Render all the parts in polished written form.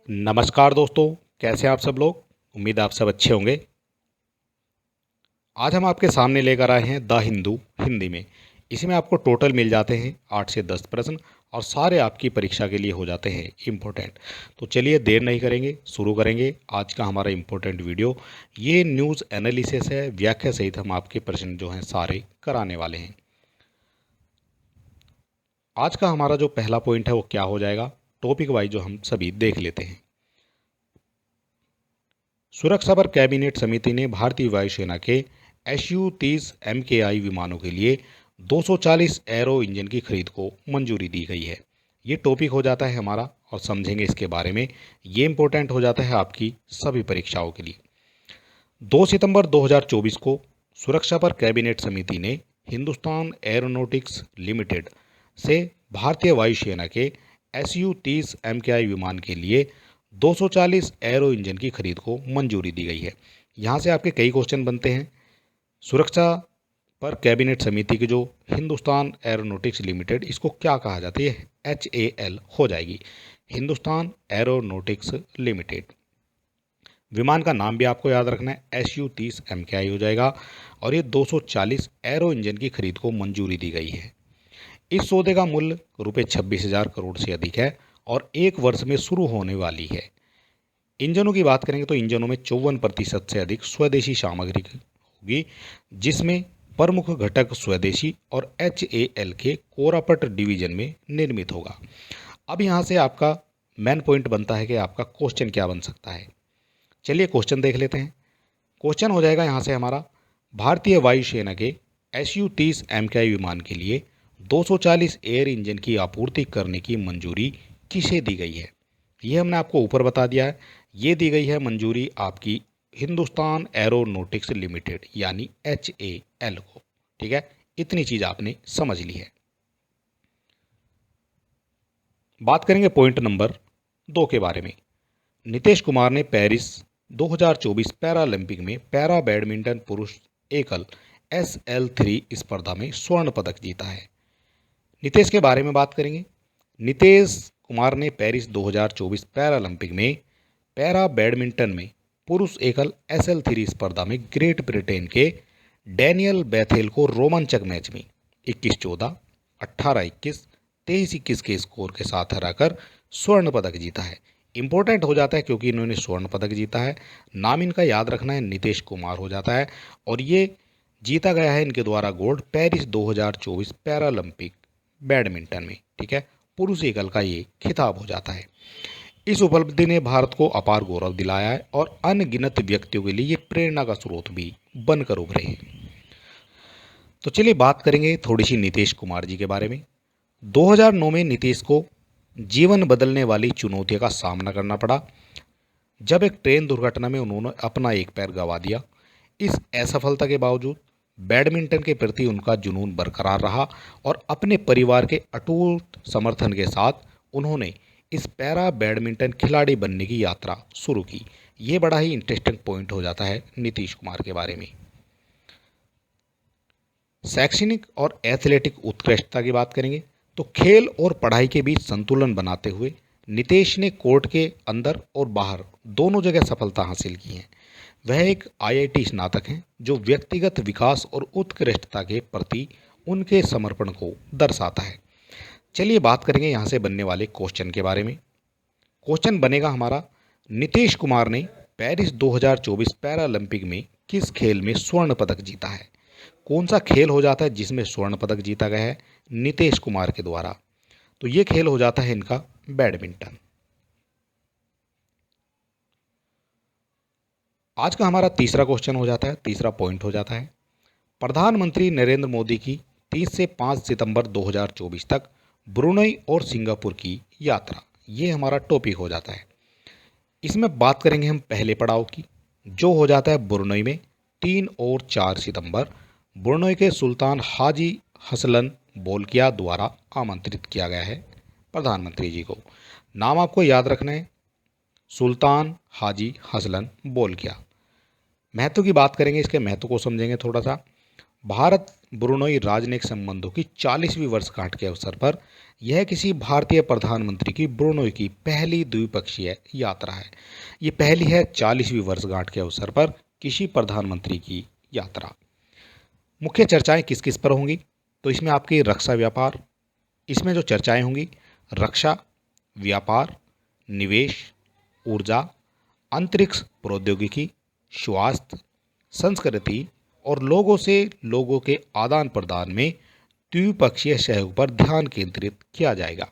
नमस्कार दोस्तों, कैसे हैं आप सब लोग। उम्मीद है आप सब अच्छे होंगे। आज हम आपके सामने लेकर आए हैं द हिंदू हिंदी में। इसमें आपको टोटल मिल जाते हैं 8 से 10 प्रश्न और सारे आपकी परीक्षा के लिए हो जाते हैं इम्पोर्टेंट। तो चलिए देर नहीं करेंगे, शुरू करेंगे आज का हमारा इम्पोर्टेंट वीडियो। ये न्यूज़ एनालिसिस है, व्याख्या सहित हम आपके प्रश्न जो हैं सारे कराने वाले हैं। आज का हमारा जो पहला पॉइंट है वो क्या हो जाएगा, टॉपिक वाइज जो हम सभी देख लेते हैं। सुरक्षा पर कैबिनेट समिति ने भारतीय वायुसेना के SU-30 MKI विमानों के लिए 240 एरो इंजन की खरीद को मंजूरी दी गई है। ये टॉपिक हो जाता है हमारा और समझेंगे इसके बारे में। ये इंपॉर्टेंट हो जाता है आपकी सभी परीक्षाओं के लिए। 2 सितंबर 2024 को सुरक्षा पर कैबिनेट समिति ने हिंदुस्तान एरोनॉटिक्स लिमिटेड से भारतीय वायुसेना के SU-30 MKI विमान के लिए 240 एरो इंजन की खरीद को मंजूरी दी गई है। यहाँ से आपके कई क्वेश्चन बनते हैं। सुरक्षा पर कैबिनेट समिति की जो हिंदुस्तान एरोनॉटिक्स लिमिटेड, इसको क्या कहा जाता है, HAL हो जाएगी, हिंदुस्तान एरोनॉटिक्स लिमिटेड। विमान का नाम भी आपको याद रखना है, SU-30 MKI हो जाएगा और ये 240 एरो इंजन की खरीद को मंजूरी दी गई है। इस सौदे का मूल्य रुपये 26,000 करोड़ से अधिक है और 1 वर्ष में शुरू होने वाली है। इंजनों की बात करेंगे तो इंजनों में 54% से अधिक स्वदेशी सामग्री होगी, जिसमें प्रमुख घटक स्वदेशी और HAL के कोरापट डिवीजन में निर्मित होगा। अब यहाँ से आपका मेन पॉइंट बनता है कि आपका क्वेश्चन क्या बन सकता है। चलिए क्वेश्चन देख लेते हैं। क्वेश्चन हो जाएगा यहाँ से हमारा, भारतीय वायुसेना के SU-30 MKI विमान के लिए 240 एयर इंजन की आपूर्ति करने की मंजूरी किसे दी गई है। ये हमने आपको ऊपर बता दिया है। ये दी गई है मंजूरी आपकी हिंदुस्तान एरोनॉटिक्स लिमिटेड यानी HAL को। ठीक है, इतनी चीज आपने समझ ली है। बात करेंगे पॉइंट नंबर 2 के बारे में। नीतीश कुमार ने पेरिस 2024 पैरालंपिक में पैरा बैडमिंटन पुरुष एकल SL3 स्पर्धा में स्वर्ण पदक जीता है। नीतीश के बारे में बात करेंगे। नीतीश कुमार ने पेरिस 2024 पैरालंपिक में पैरा बैडमिंटन में पुरुष एकल SL3 स्पर्धा में ग्रेट ब्रिटेन के डैनियल बैथेल को रोमांचक मैच में 21-14, 18-21, 23-21 के स्कोर के साथ हराकर स्वर्ण पदक जीता है। इंपॉर्टेंट हो जाता है क्योंकि इन्होंने स्वर्ण पदक जीता है। नाम इनका याद रखना है, नीतीश कुमार हो जाता है और ये जीता गया है इनके द्वारा गोल्ड पेरिस 2024 पैरालंपिक बैडमिंटन में। ठीक है, पुरुष एकल का ये खिताब हो जाता है। इस उपलब्धि ने भारत को अपार गौरव दिलाया है और अनगिनत व्यक्तियों के लिए ये प्रेरणा का स्रोत भी बनकर उभरे हैं। तो चलिए बात करेंगे थोड़ी सी नीतीश कुमार जी के बारे में। 2009 में नीतीश को जीवन बदलने वाली चुनौतियों का सामना करना पड़ा, जब एक ट्रेन दुर्घटना में उन्होंने अपना एक पैर गंवा दिया। इस असफलता के बावजूद बैडमिंटन के प्रति उनका जुनून बरकरार रहा और अपने परिवार के अटूट समर्थन के साथ उन्होंने इस पैरा बैडमिंटन खिलाड़ी बनने की यात्रा शुरू की। ये बड़ा ही इंटरेस्टिंग पॉइंट हो जाता है नीतीश कुमार के बारे में। शैक्षणिक और एथलेटिक उत्कृष्टता की बात करेंगे तो खेल और पढ़ाई के बीच संतुलन बनाते हुए नीतीश ने कोर्ट के अंदर और बाहर दोनों जगह सफलता हासिल की है। वह एक IIT स्नातक हैं, जो व्यक्तिगत विकास और उत्कृष्टता के प्रति उनके समर्पण को दर्शाता है। चलिए बात करेंगे यहाँ से बनने वाले क्वेश्चन के बारे में। क्वेश्चन बनेगा हमारा, नीतीश कुमार ने पेरिस 2024 पैरालंपिक में किस खेल में स्वर्ण पदक जीता है। कौन सा खेल हो जाता है जिसमें स्वर्ण पदक जीता गया है नीतीश कुमार के द्वारा। तो ये खेल हो जाता है इनका बैडमिंटन। आज का हमारा तीसरा क्वेश्चन हो जाता है, तीसरा पॉइंट हो जाता है, प्रधानमंत्री नरेंद्र मोदी की 30 से 5 सितंबर 2024 तक ब्रुनई और सिंगापुर की यात्रा। ये हमारा टॉपिक हो जाता है। इसमें बात करेंगे हम पहले पड़ाव की, जो हो जाता है ब्रुनई में 3 और 4 सितंबर। ब्रुनई के सुल्तान हाजी हसलन बोल्किया द्वारा आमंत्रित किया गया है प्रधानमंत्री जी को। नाम आपको याद रखना है, सुल्तान हाजी हसलन बोल्किया। महत्व की बात करेंगे, इसके महत्व को समझेंगे थोड़ा सा। भारत ब्रुनोई राजनयिक संबंधों की 40वीं वर्षगांठ के अवसर पर यह किसी भारतीय प्रधानमंत्री की ब्रुनोई की पहली द्विपक्षीय यात्रा है। ये पहली है 40वीं वर्षगांठ के अवसर पर किसी प्रधानमंत्री की यात्रा। मुख्य चर्चाएं किस किस पर होंगी? तो इसमें आपकी रक्षा व्यापार, इसमें जो चर्चाएं होंगी रक्षा, व्यापार, निवेश, ऊर्जा, अंतरिक्ष प्रौद्योगिकी, स्वास्थ्य, संस्कृति और लोगों से लोगों के आदान प्रदान में द्विपक्षीय सहयोग पर ध्यान केंद्रित किया जाएगा।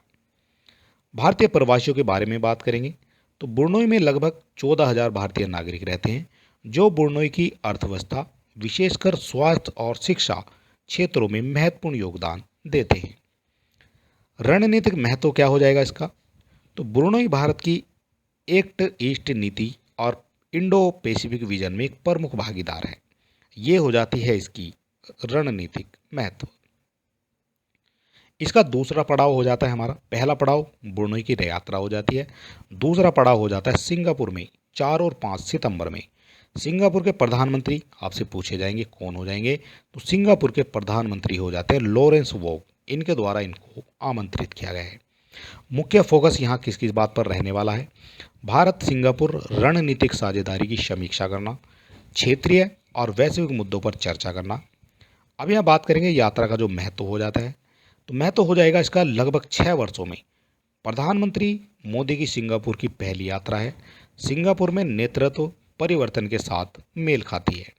भारतीय प्रवासियों के बारे में बात करेंगे तो ब्रुनोई में लगभग 14,000 भारतीय नागरिक रहते हैं जो ब्रुनोई की अर्थव्यवस्था, विशेषकर स्वास्थ्य और शिक्षा क्षेत्रों में महत्वपूर्ण योगदान देते हैं। रणनीतिक महत्व क्या हो जाएगा इसका? तो ब्रुनोई भारत की एक्ट ईस्ट नीति और इंडो पैसिफिक विजन में एक प्रमुख भागीदार है। ये हो जाती है इसकी रणनीतिक महत्व। इसका दूसरा पड़ाव हो जाता है हमारा, पहला पड़ाव ब्रुनोई की यात्रा हो जाती है, दूसरा पड़ाव हो जाता है सिंगापुर में 4 और 5 सितंबर में। सिंगापुर के प्रधानमंत्री आपसे पूछे जाएंगे कौन हो जाएंगे, तो सिंगापुर के प्रधानमंत्री हो जाते हैं लॉरेंस वोंग। इनके द्वारा इनको आमंत्रित किया गया है। मुख्य फोकस यहाँ किस किस बात पर रहने वाला है? भारत सिंगापुर रणनीतिक साझेदारी की समीक्षा करना, क्षेत्रीय और वैश्विक मुद्दों पर चर्चा करना। अब यहाँ बात करेंगे यात्रा का जो महत्व हो जाता है, तो महत्व हो जाएगा इसका लगभग 6 वर्षों में प्रधानमंत्री मोदी की सिंगापुर की पहली यात्रा है। सिंगापुर में नेतृत्व परिवर्तन के साथ मेल खाती है।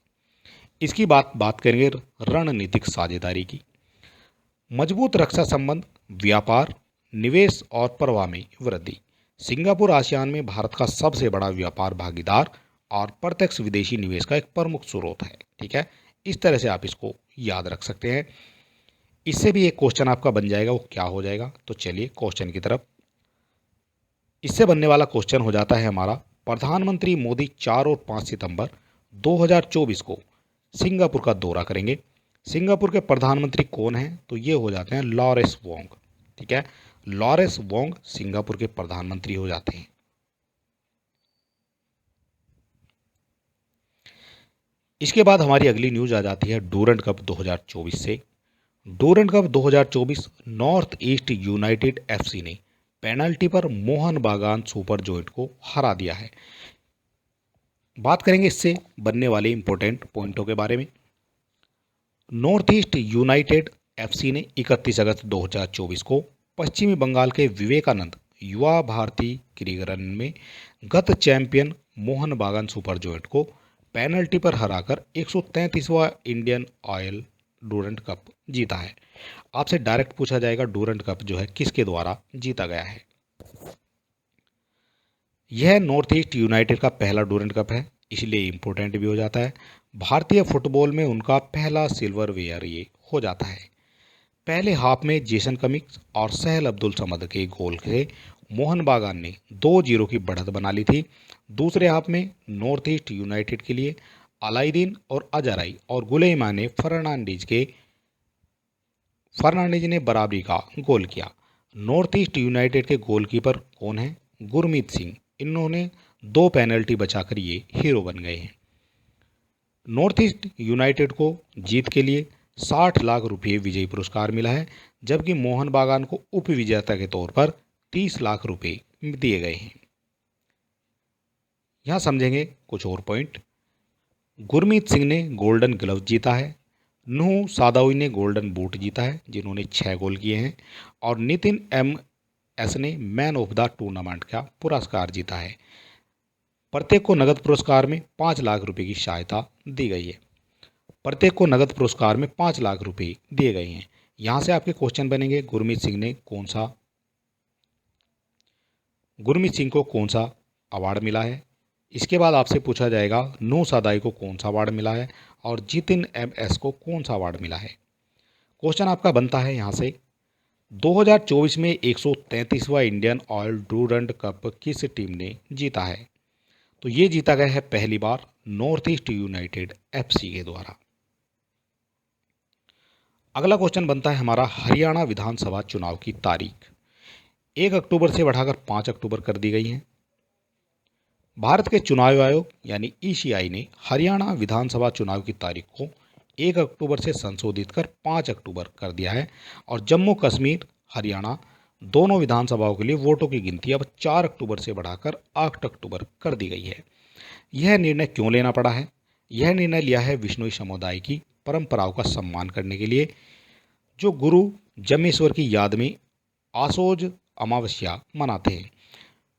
इसकी बात करेंगे रणनीतिक साझेदारी की। मजबूत रक्षा संबंध, व्यापार, निवेश और प्रवाह में वृद्धि। सिंगापुर आसियान में भारत का सबसे बड़ा व्यापार भागीदार और प्रत्यक्ष विदेशी निवेश का एक प्रमुख स्रोत है। ठीक है, इस तरह से आप इसको याद रख सकते हैं। इससे भी एक क्वेश्चन आपका बन जाएगा, वो क्या हो जाएगा? तो चलिए क्वेश्चन की तरफ। इससे बनने वाला क्वेश्चन हो जाता है हमारा, प्रधानमंत्री मोदी 4 और 5 सितंबर 2024 को सिंगापुर का दौरा करेंगे। सिंगापुर के प्रधानमंत्री कौन हैं? तो ये हो जाते हैं लॉरेंस वोंग। ठीक है, लॉरेंस वोंग सिंगापुर के प्रधानमंत्री हो जाते हैं। इसके बाद हमारी अगली न्यूज आ जाती है डूरंड कप 2024 से। Durand cup 2024 north east United FC ने पेनल्टी पर मोहन बागान सुपर जॉइंट को हरा दिया है। बात करेंगे इससे बनने वाले इंपॉर्टेंट पॉइंटों के बारे में। नॉर्थ ईस्ट यूनाइटेड एफसी ने 31 अगस्त 2024 को पश्चिमी बंगाल के विवेकानंद युवा भारती क्रीडन में गत चैंपियन मोहन बागान सुपर जॉइंट को पेनल्टी पर हराकर 133वां इंडियन ऑयल डूरंड कप जीता है। आपसे डायरेक्ट पूछा जाएगा डूरंड कप जो है किसके द्वारा जीता गया है? यह नॉर्थ ईस्ट यूनाइटेड का पहला डूरंड कप है, इसलिए इंपॉर्टेंट भी हो जाता है। भारतीय फुटबॉल में उनका पहला सिल्वरवेयर ये हो जाता है। पहले हाफ में जेसन कमिंग्स और सहल अब्दुल समद के गोल से मोहन बागान ने 2-0 की बढ़त बना ली थी। दूसरे हाफ में नॉर्थ ईस्ट यूनाइटेड के लिए अलाउद्दीन और अजराई और गुलेमा ने फर्नांडीज ने बराबरी का गोल किया। नॉर्थ ईस्ट यूनाइटेड के गोलकीपर कौन है? गुरमीत सिंह। इन्होंने 2 पेनल्टी बचाकर ये हीरो बन गए हैं। नॉर्थ ईस्ट यूनाइटेड को जीत के लिए 60 लाख रुपये विजयी पुरस्कार मिला है, जबकि मोहन बागान को उप विजेता के तौर पर 30 लाख रुपये दिए गए हैं। यहाँ समझेंगे कुछ और पॉइंट। गुरमीत सिंह ने गोल्डन ग्लव जीता है, नूह सादावी ने गोल्डन बूट जीता है जिन्होंने 6 गोल किए हैं, और नितिन एस ने मैन ऑफ द टूर्नामेंट का पुरस्कार जीता है। प्रत्येक को नगद पुरस्कार में 5 लाख रुपए की सहायता दी गई है। प्रत्येक को नगद पुरस्कार में 5 लाख रुपए दिए गए हैं। यहाँ से आपके क्वेश्चन बनेंगे गुरमीत सिंह को कौन सा अवार्ड मिला है। इसके बाद आपसे पूछा जाएगा नूह सादाई को कौन सा अवार्ड मिला है और जितिन एस को कौन सा अवार्ड मिला है। क्वेश्चन आपका बनता है यहाँ से 2024 में 133वां इंडियन ऑयल डूरंड कप किस टीम ने जीता है? तो ये जीता गया है पहली बार नॉर्थ ईस्ट यूनाइटेड एफसी के द्वारा। अगला क्वेश्चन बनता है हमारा हरियाणा विधानसभा चुनाव की तारीख 1 अक्टूबर से बढ़ाकर 5 अक्टूबर कर दी गई है। भारत के चुनाव आयोग यानी ईसीआई ने हरियाणा विधानसभा चुनाव की तारीख को 1 अक्टूबर से संशोधित कर 5 अक्टूबर कर दिया है और जम्मू कश्मीर, हरियाणा दोनों विधानसभाओं के लिए वोटों की गिनती अब 4 अक्टूबर से बढ़ाकर 8 अक्टूबर कर दी गई है। यह निर्णय क्यों लेना पड़ा है? यह निर्णय लिया है विश्नोई समुदाय की परंपराओं का सम्मान करने के लिए, जो गुरु जम्मेश्वर की याद में आसोज अमावस्या मनाते हैं।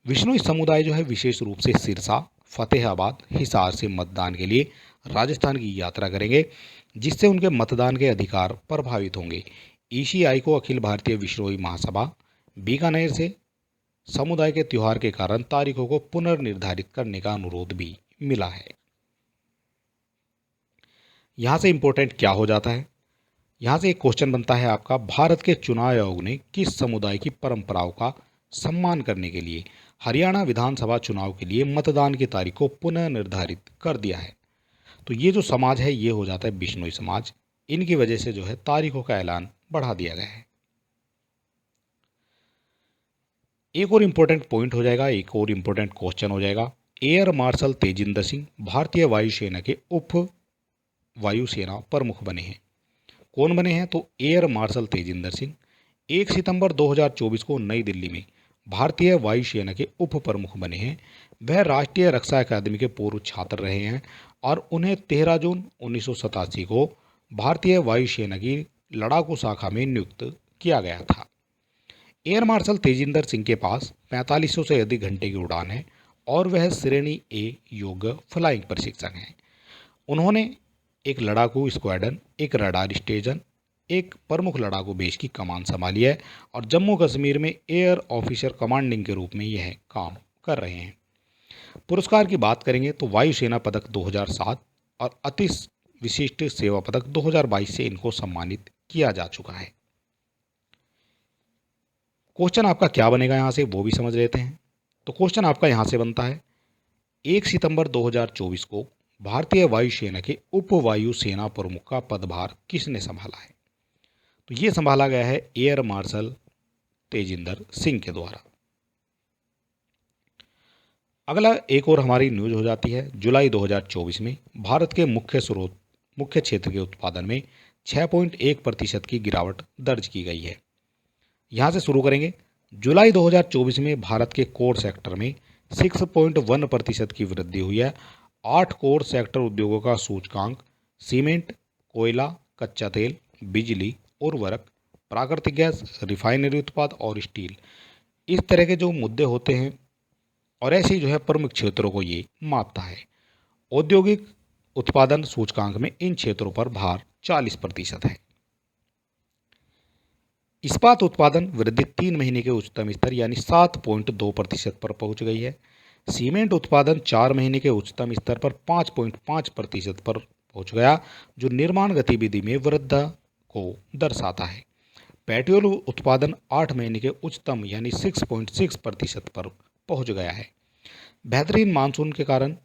विश्नोई समुदाय जो है विशेष रूप से सिरसा, फतेहाबाद, हिसार से मतदान के लिए राजस्थान की यात्रा करेंगे, जिससे उनके मतदान के अधिकार प्रभावित होंगे। ईसीआई को अखिल भारतीय विश्नोई महासभा बीकानेर से समुदाय के त्योहार के कारण तारीखों को पुनर्निर्धारित करने का अनुरोध भी मिला है। यहां से इंपॉर्टेंट क्या हो जाता है? यहां से एक क्वेश्चन बनता है आपका, भारत के चुनाव आयोग ने किस समुदाय की परंपराओं का सम्मान करने के लिए हरियाणा विधानसभा चुनाव के लिए मतदान की तारीख को पुनः निर्धारित कर दिया है? तो ये जो समाज है ये हो जाता है बिश्नोई समाज। इनकी वजह से जो है तारीखों का ऐलान बढ़ा दिया गया है। एक और इम्पोर्टेंट पॉइंट हो जाएगा, एक और इम्पोर्टेंट क्वेश्चन हो जाएगा। एयर मार्शल तेजिंदर सिंह भारतीय वायुसेना के उप वायुसेना प्रमुख बने हैं। कौन बने हैं? तो एयर मार्शल तेजिंदर सिंह 1 सितंबर 2024 को नई दिल्ली में भारतीय वायुसेना के उप प्रमुख बने हैं। वह राष्ट्रीय रक्षा अकादमी के पूर्व छात्र रहे हैं और उन्हें 13 जून 1987 को भारतीय वायुसेना की लड़ाकू शाखा में नियुक्त किया गया था। एयर मार्शल तेजिंदर सिंह के पास 4500 से अधिक घंटे की उड़ान है और वह श्रेणी ए योग्य फ्लाइंग प्रशिक्षक हैं। उन्होंने एक लड़ाकू स्क्वाड्रन, एक रडार स्टेशन, एक प्रमुख लड़ाकू बेस की कमान संभाली है और जम्मू कश्मीर में एयर ऑफिसर कमांडिंग के रूप में यह काम कर रहे हैं। पुरस्कार की बात करेंगे तो वायुसेना पदक 2007 और अति विशिष्ट सेवा पदक 2022 से इनको सम्मानित किया जा चुका है। क्वेश्चन आपका क्या बनेगा यहाँ से वो भी समझ लेते हैं। तो क्वेश्चन आपका यहाँ से बनता है, 1 सितंबर 2024 को भारतीय वायुसेना के उप वायु सेना प्रमुख का पदभार किसने संभाला है? तो ये संभाला गया है एयर मार्शल तेजिंदर सिंह के द्वारा। अगला एक और हमारी न्यूज हो जाती है, जुलाई 2024 में भारत के मुख्य क्षेत्र के उत्पादन में 6.1% की गिरावट दर्ज की गई है। यहाँ से शुरू करेंगे। जुलाई 2024 में भारत के कोर सेक्टर में 6.1% की वृद्धि हुई है। 8 कोर सेक्टर उद्योगों का सूचकांक सीमेंट, कोयला, कच्चा तेल, बिजली, उर्वरक, प्राकृतिक गैस, रिफाइनरी उत्पाद और स्टील, इस तरह के जो मुद्दे होते हैं और ऐसे ही जो है प्रमुख क्षेत्रों को ये मापता है। औद्योगिक उत्पादन सूचकांक में इन क्षेत्रों पर भार 40% है। इस्पात उत्पादन वृद्धि 3 महीने के उच्चतम स्तर यानी 7.2% पर पहुंच गई है। सीमेंट उत्पादन 4 महीने के उच्चतम स्तर पर 5.5% पर पहुंच गया, जो निर्माण गतिविधि में वृद्धि को दर्शाता है। पेट्रोल उत्पादन 8 महीने के उच्चतम यानी 6.6% पर पहुंच गया है। बेहतरीन मानसून के कारण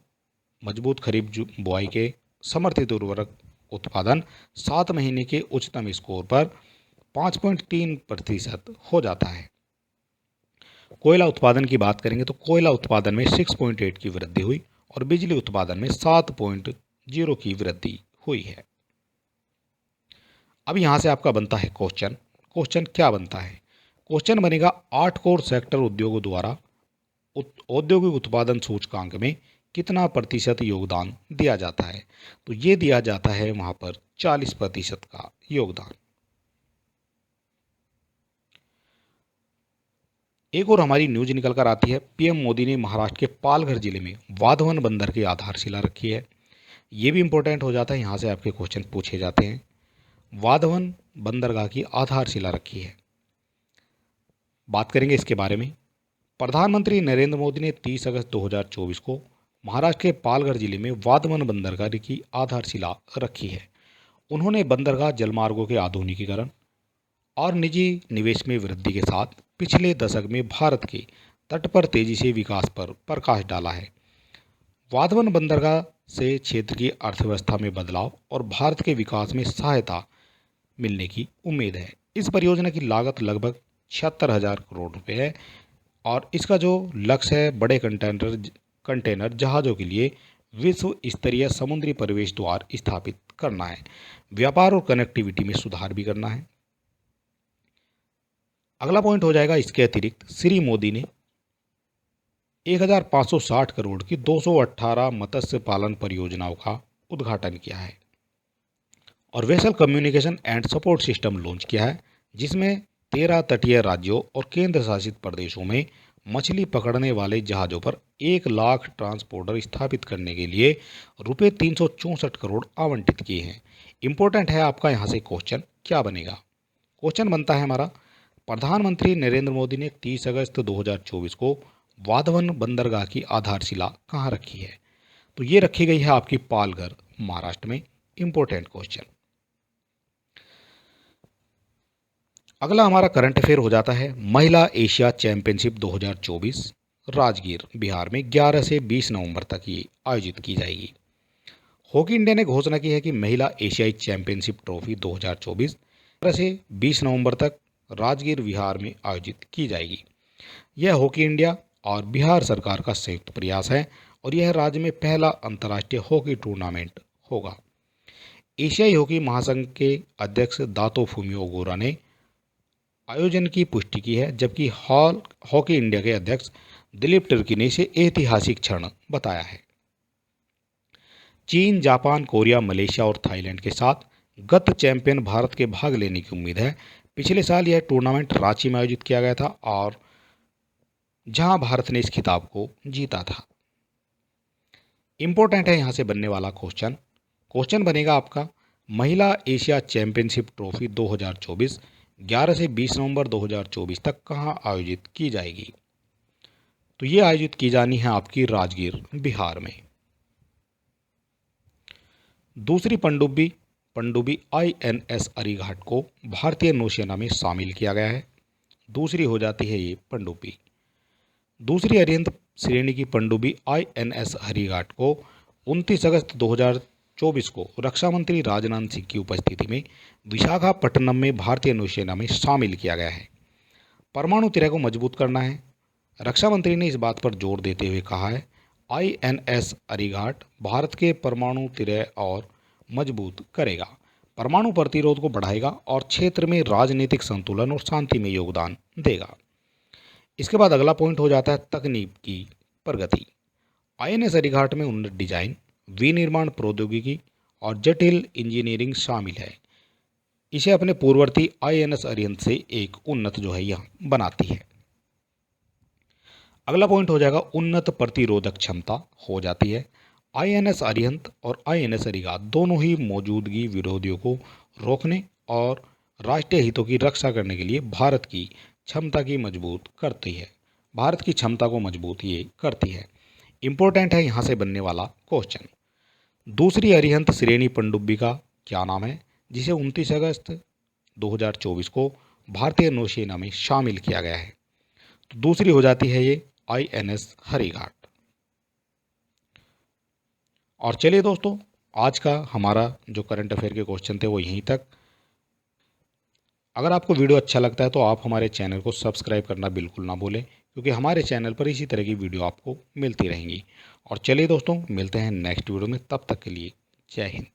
मजबूत खरीफ बुआई के समर्थित उर्वरक उत्पादन 7 महीने के उच्चतम स्कोर पर 5.3% हो जाता है। कोयला उत्पादन की बात करेंगे तो कोयला उत्पादन में 6.8 की वृद्धि हुई और बिजली उत्पादन में 7.0 की वृद्धि हुई है। अब यहां से आपका बनता है क्वेश्चन क्या बनता है? क्वेश्चन बनेगा 8 कोर सेक्टर उद्योगों द्वारा औद्योगिक उत्पादन सूचकांक में कितना प्रतिशत योगदान दिया जाता है? तो ये दिया जाता है वहां पर 40% का योगदान। एक और हमारी न्यूज निकल कर आती है, पीएम मोदी ने महाराष्ट्र के पालघर जिले में वाधवन बंदर की आधारशिला रखी है। ये भी इंपॉर्टेंट हो जाता है, यहाँ से आपके क्वेश्चन पूछे जाते हैं। वाधवन बंदरगाह की आधारशिला रखी है, बात करेंगे इसके बारे में। प्रधानमंत्री नरेंद्र मोदी ने 30 अगस्त 2024 को महाराष्ट्र के पालघर जिले में वाधवन बंदरगाह की आधारशिला रखी है। उन्होंने बंदरगाह जलमार्गों के आधुनिकीकरण और निजी निवेश में वृद्धि के साथ पिछले दशक में भारत के तट पर तेजी से विकास पर प्रकाश डाला है। वाधवन बंदरगाह से क्षेत्र की अर्थव्यवस्था में बदलाव और भारत के विकास में सहायता मिलने की उम्मीद है। इस परियोजना की लागत लगभग 76,000 करोड़ रुपए है और इसका जो लक्ष्य है बड़े कंटेनर जहाज़ों के लिए विश्व स्तरीय समुद्री प्रवेश द्वार स्थापित करना है। व्यापार और कनेक्टिविटी में सुधार भी करना है। अगला पॉइंट हो जाएगा, इसके अतिरिक्त श्री मोदी ने 1560 करोड़ की 218 मत्स्य पालन परियोजनाओं का उद्घाटन किया है और vessel communication and support system launch किया है, जिसमें 13 तटीय राज्यों और केंद्र शासित प्रदेशों में मछली पकड़ने वाले जहाज़ों पर 1 लाख ट्रांसपोर्टर स्थापित करने के लिए रुपये 364 करोड़ आवंटित किए हैं। इंपॉर्टेंट है आपका यहाँ से क्वेश्चन क्या बनेगा। क्वेश्चन बनता है हमारा, प्रधानमंत्री नरेंद्र मोदी ने 30 अगस्त 2024 को वाधवन बंदरगाह की आधारशिला कहाँ रखी है? तो ये रखी गई है आपकी पालघर, महाराष्ट्र में। Important question. अगला हमारा करंट अफेयर हो जाता है, महिला एशिया चैंपियनशिप 2024 राजगीर, बिहार में 11 से 20 नवंबर तक ये आयोजित की जाएगी। हॉकी इंडिया ने घोषणा की है कि महिला एशियाई चैंपियनशिप ट्रॉफी 2024 11 से 20 नवंबर तक राजगीर, बिहार में आयोजित की जाएगी। यह हॉकी इंडिया और बिहार सरकार का संयुक्त प्रयास है और यह राज्य में पहला अंतर्राष्ट्रीय हॉकी टूर्नामेंट होगा। एशियाई हॉकी महासंघ के अध्यक्ष दातो फुमियो ओगोरा ने आयोजन की पुष्टि की है, जबकि हॉकी इंडिया के अध्यक्ष दिलीप टर्की ने इसे ऐतिहासिक क्षण बताया है। चीन, जापान, कोरिया, मलेशिया और थाईलैंड के साथ गत चैंपियन भारत के भाग लेने की उम्मीद है। पिछले साल यह टूर्नामेंट रांची में आयोजित किया गया था और जहां भारत ने इस खिताब को जीता था। इंपॉर्टेंट है यहां से बनने वाला क्वेश्चन। क्वेश्चन बनेगा आपका, महिला एशिया चैंपियनशिप ट्रॉफी 2024 11 से 20 नवंबर 2024 तक कहां आयोजित की जाएगी? तो ये आयोजित की जानी है आपकी राजगीर, बिहार में। दूसरी पनडुब्बी INS अरीघाट को भारतीय नौसेना में शामिल किया गया है। दूसरी हो जाती है ये पनडुब्बी। दूसरी अरिहंत श्रेणी की पनडुब्बी INS अरीघाट को 29 अगस्त 2024 को रक्षा मंत्री राजनाथ सिंह की उपस्थिति में विशाखापट्टनम में भारतीय नौसेना में शामिल किया गया है। परमाणु तिरय को मजबूत करना है। रक्षा मंत्री ने इस बात पर जोर देते हुए कहा है, INS अरीघाट भारत के परमाणु तिरय और मजबूत करेगा, परमाणु प्रतिरोध को बढ़ाएगा और क्षेत्र में राजनीतिक संतुलन और शांति में योगदान देगा। इसके बाद अगला पॉइंट हो जाता है तकनीक की प्रगति। INS अरीघाट में उन्नत डिजाइन, विनिर्माण प्रौद्योगिकी और जटिल इंजीनियरिंग शामिल है। इसे अपने पूर्ववर्ती INS अरिहंत से एक उन्नत जो है यह बनाती है। अगला पॉइंट हो जाएगा उन्नत प्रतिरोधक क्षमता हो जाती है। INS अरिहंत और INS अरीघाट दोनों ही मौजूदगी विरोधियों को रोकने और राष्ट्रीय हितों की रक्षा करने के लिए भारत की क्षमता की मजबूत करती है। भारत की क्षमता को मजबूत ये करती है। इंपॉर्टेंट है यहाँ से बनने वाला क्वेश्चन। दूसरी अरिहंत श्रेणी पनडुब्बी का क्या नाम है, जिसे 29 अगस्त 2024 को भारतीय नौसेना में शामिल किया गया है? तो दूसरी हो जाती है ये INS अरीघाट। और चलिए दोस्तों, आज का हमारा जो करंट अफेयर के क्वेश्चन थे वो यहीं तक। अगर आपको वीडियो अच्छा लगता है तो आप हमारे चैनल को सब्सक्राइब करना बिल्कुल ना भूलें, क्योंकि हमारे चैनल पर इसी तरह की वीडियो आपको मिलती रहेंगी। और चलिए दोस्तों, मिलते हैं नेक्स्ट वीडियो में, तब तक के लिए जय हिंद।